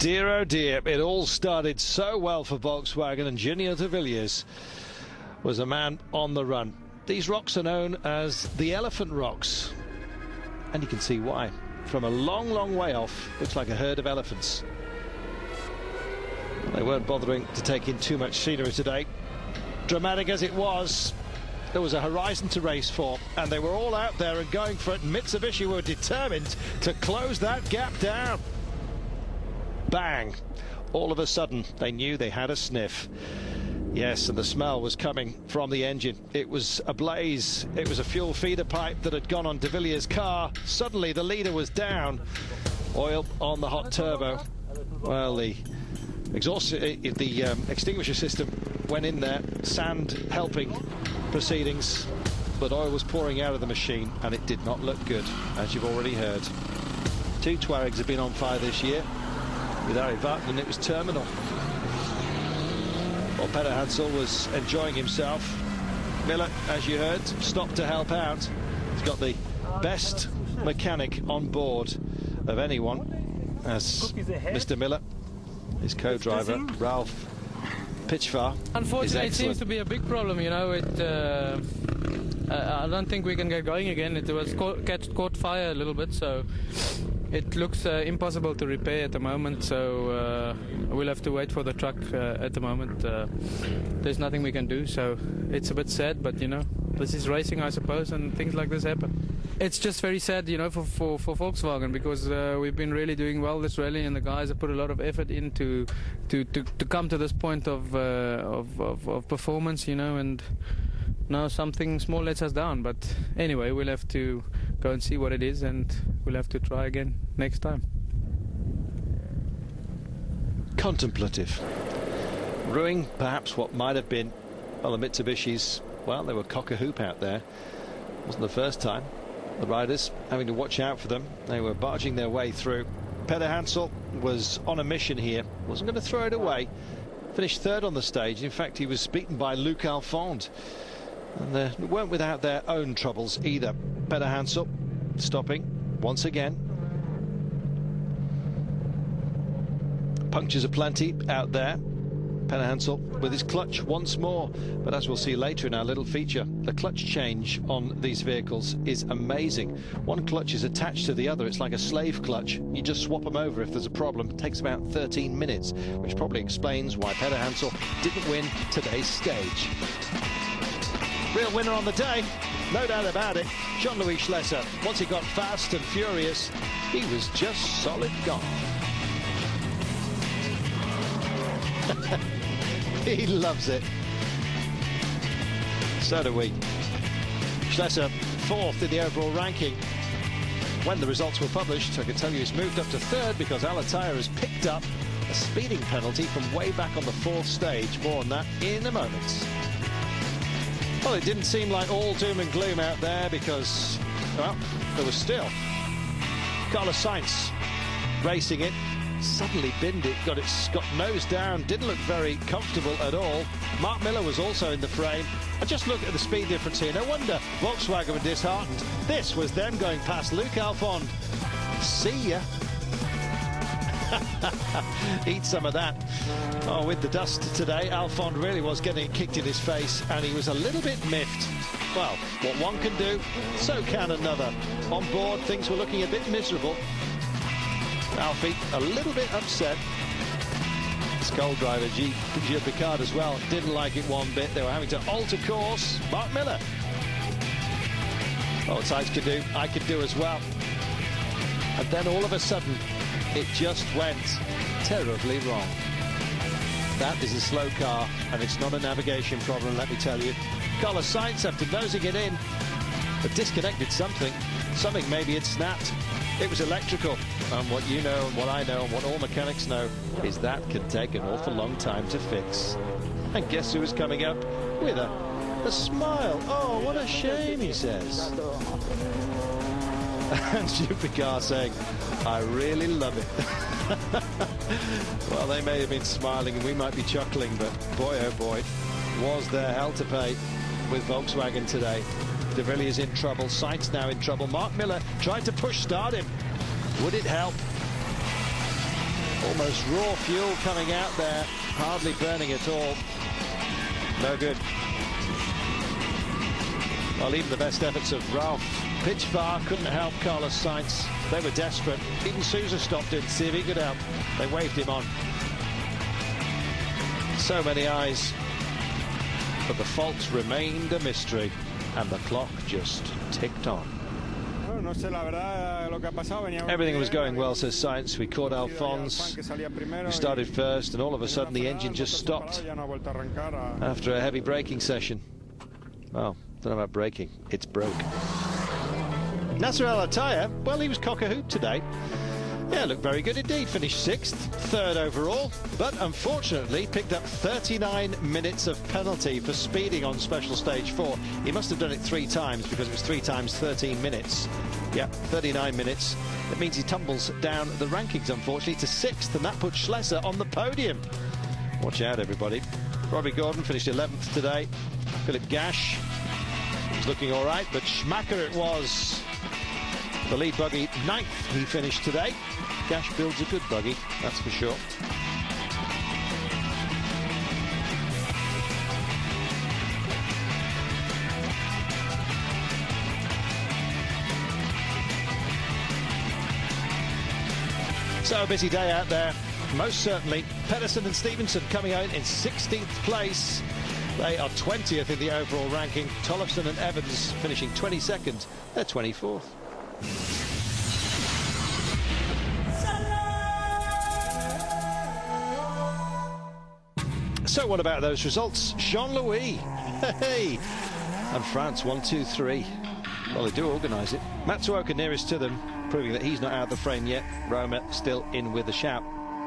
Dear, oh dear, it all started so well for Volkswagen, and Junior de Villiers was a man on the run. These rocks are known as the Elephant Rocks, and you can see why. From a long, long way off, looks like a herd of elephants. They weren't bothering to take in too much scenery today. Dramatic as it was, there was a horizon to race for, and they were all out there and going for it. Mitsubishi were determined to close that gap down. Bang! All of a sudden, they knew they had a sniff. Yes, and the smell was coming from the engine. It was ablaze. It was a fuel feeder pipe that had gone on de Villiers' car. Suddenly, the leader was down. Oil on the hot turbo. Well, the extinguisher system went in there. Sand helping proceedings, but oil was pouring out of the machine, and it did not look good, as you've already heard. 2 Tuaregs have been on fire this year. With Harry Vartman, it was terminal. Well, Peter Hansel was enjoying himself. Miller, as you heard, stopped to help out. He's got the best mechanic on board of anyone, as Mr. Miller, his co-driver, Ralph Pitchfar. Unfortunately, it seems to be a big problem, you know. I don't think we can get going again. It was caught fire a little bit, so it looks impossible to repair at the moment, so we'll have to wait for the truck at the moment. There's nothing we can do, so it's a bit sad, but you know, this is racing, I suppose, and things like this happen. It's just very sad, you know, for Volkswagen, because we've been really doing well this rally, and the guys have put a lot of effort into to come to this point of performance, you know, and now something small lets us down. But anyway, we'll have to go and see what it is, and we'll have to try again next time. Contemplative. Ruining perhaps what might have been, well, the Mitsubishis. Well, they were cock-a-hoop out there. Wasn't the first time. The riders having to watch out for them. They were barging their way through. Peter Hansel was on a mission here. Wasn't going to throw it away. Finished third on the stage. In fact, he was beaten by Luc Alphonse. And they weren't without their own troubles either. Peter Hansel stopping once again. Punctures aplenty out there. Peter Hansel with his clutch once more, but as we'll see later in our little feature, the clutch change on these vehicles is amazing. One clutch is attached to the other. It's like a slave clutch. You just swap them over if there's a problem. It takes about 13 minutes, which probably explains why Peter Hansel didn't win today's stage. Real winner on the day, no doubt about it, Jean-Louis Schlesser. Once he got fast and furious, he was just solid gone. He loves it. So do we. Schlesser, 4th in the overall ranking. When the results were published, I can tell you he's moved up to 3rd because Alataya has picked up a speeding penalty from way back on the 4th stage. More on that in a moment. Well, it didn't seem like all doom and gloom out there because, well, there was still Carlos Sainz racing it. Suddenly binned it, got nose down, didn't look very comfortable at all. Mark Miller was also in the frame. I just look at the speed difference here. No wonder Volkswagen were disheartened. This was them going past Luc Alphonse. See ya. Eat some of that. Oh, with the dust today, Alphonse really was getting it kicked in his face, and he was a little bit miffed. Well, what one can do, so can another. On board, things were looking a bit miserable. Alfie a little bit upset. His co-driver Gilles Picard as well didn't like it one bit. They were having to alter course. Mark Miller. Oh, what Sainz could do, I could do as well. And then all of a sudden, it just went terribly wrong. That is a slow car, and it's not a navigation problem, let me tell you. Carlos Sainz, after nosing it in, had disconnected something. Something maybe had snapped. It was electrical, and what you know and what I know and what all mechanics know is that can take an awful long time to fix. And guess who was coming up with a smile? Oh, what a shame, he says. And Gilles Picard saying, I really love it. Well, they may have been smiling and we might be chuckling, but boy, oh boy, was there hell to pay with Volkswagen today. De Villiers in trouble, Sainz now in trouble. Mark Miller tried to push start him. Would it help? Almost raw fuel coming out there, hardly burning at all. No good. Well, even the best efforts of Ralph Pitchbar couldn't help Carlos Sainz. They were desperate. Even Sousa stopped in to see if he could help. They waved him on. So many eyes. But the fault remained a mystery, and the clock just ticked on. Everything was going well, says Sainz. We caught Alphonse, who started first, and all of a sudden the engine just stopped after a heavy braking session. Well, don't know about braking, it's broke. Nasser Al-Attiyah, well, he was cock-a-hoot today. Yeah, looked very good indeed. Finished 6th, 3rd overall, but unfortunately picked up 39 minutes of penalty for speeding on special stage 4. He must have done it 3 times because it was 3 times 13 minutes. Yeah, 39 minutes. That means he tumbles down the rankings, unfortunately, to 6th, and that puts Schlesser on the podium. Watch out, everybody. Robbie Gordon finished 11th today. Philip Gash was looking all right, but Schumacher it was. The lead buggy, 9th, he finished today. Gash builds a good buggy, that's for sure. So a busy day out there, most certainly. Pedersen and Stevenson coming out in 16th place. They are 20th in the overall ranking. Tollefson and Evans finishing 22nd. They're 24th. So what about those results? Jean-Louis, hey, and France 1-2-3. Well, they do organise it. Matsuoka nearest to them, proving that he's not out of the frame yet. Roma still in with a shout.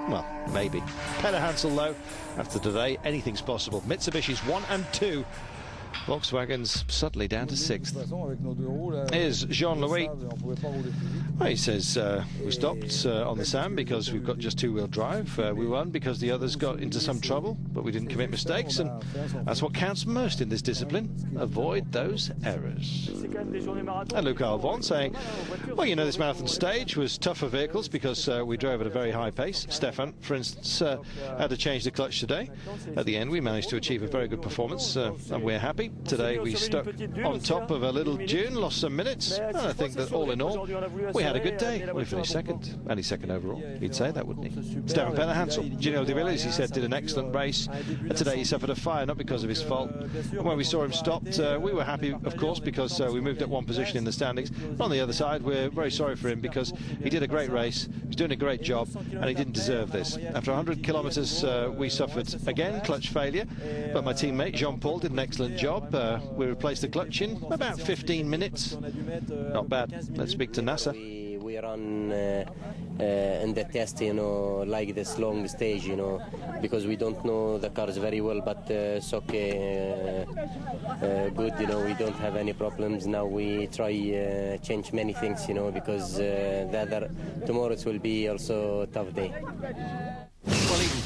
Well, maybe. Peder Hansel, though, after today, anything's possible. Mitsubishi's 1 and 2. Volkswagen's suddenly down to 6th. Here's Jean-Louis. Well, he says, we stopped on the sand because we've got just 2-wheel drive. We won because the others got into some trouble, but we didn't commit mistakes, and that's what counts most in this discipline. Avoid those errors. And Luca Alvon saying, well, you know, this marathon stage was tough for vehicles because we drove at a very high pace. Stefan, for instance, had to change the clutch today. At the end, we managed to achieve a very good performance, and we're happy. Today we stuck on top of a little dune, lost some minutes, and I think that all in all we had a good day. We finished 2nd, only 2nd overall. He'd say that, wouldn't he? Stefan Peder Hansel, Gino De Villiers, he said, did an excellent race, and today he suffered a fire, not because of his fault. And when we saw him stopped, we were happy, of course, because we moved up 1 position in the standings. On the other side, we're very sorry for him because he did a great race, he was doing a great job, and he didn't deserve this. After 100 kilometres, we suffered again clutch failure, but my teammate Jean-Paul did an excellent job. We replaced the clutch in about 15 minutes. Not bad. Let's speak to Nasser. We run in the test, you know, like this long stage, you know, because we don't know the cars very well, but it's okay, good, you know, we don't have any problems. Now we try change many things, you know, because tomorrow it will be also a tough day. Well, even